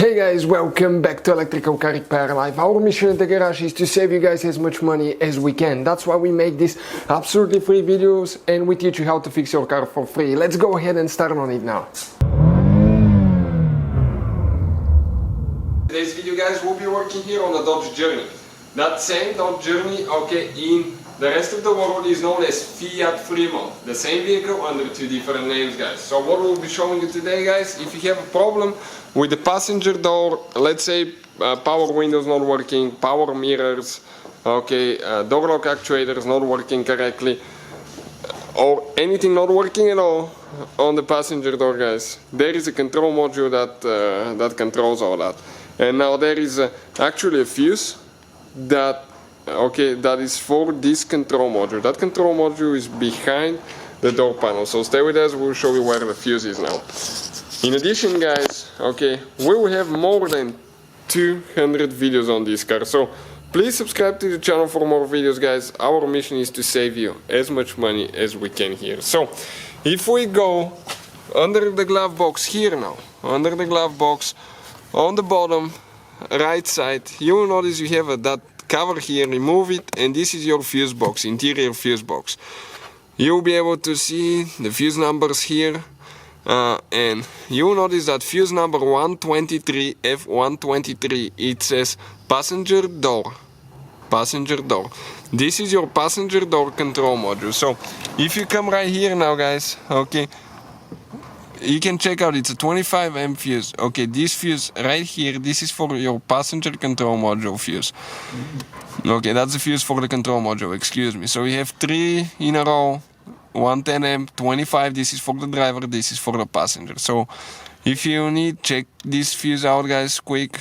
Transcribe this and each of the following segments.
Hey guys, welcome back to Electrical Car Repair Live. Our mission at the garage is to save you guys as much money as we can. That's why we make these absolutely free videos and we teach you how to fix your car for free. Let's go ahead and start on it now. Today's video, guys, we'll be working here on the Dodge Journey. That same Dodge Journey, in the rest of the world is known as Fiat Freemont. The same vehicle under two different names, guys. So what we'll be showing you today, guys, if you have a problem with the passenger door, let's say power windows not working, power mirrors, door lock actuators not working correctly, or anything not working at all on the passenger door, guys, there is a control module that controls all that. And now there is actually a fuse that is for this control module. That control module is behind the door panel. So stay with us, we'll show you where the fuse is now. In addition, guys, we will have more than 200 videos on this car. So please subscribe to the channel for more videos, guys. Our mission is to save you as much money as we can here. So if we go under the glove box here now, under the glove box on the bottom right side, you will notice you have that cover here. Remove it, and this is your fuse box, interior fuse box. You'll be able to see the fuse numbers here, and you'll notice that fuse number 123 F123, it says passenger door. This is your passenger door control module. So if you come right here now, guys, you can check out, it's a 25 amp fuse. This fuse right here, this is for your passenger control module fuse. That's the fuse for the control module, excuse me. So we have 3 in a row, 110 amp, 25, this is for the driver, this is for the passenger. So if you need, check this fuse out, guys, quick.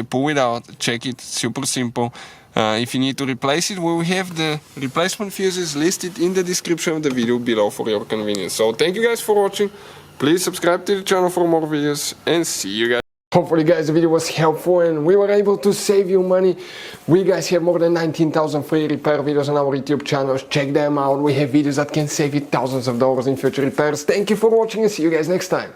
Pull it out, check it, super simple. If you need to replace it, we will have the replacement fuses listed in the description of the video below for your convenience. So thank you guys for watching. Please subscribe to the channel for more videos, and see you guys. Hopefully, guys, the video was helpful and we were able to save you money. We guys have more than 19,000 free repair videos on our YouTube channels. Check them out. We have videos that can save you thousands of dollars in future repairs. Thank you for watching and see you guys next time.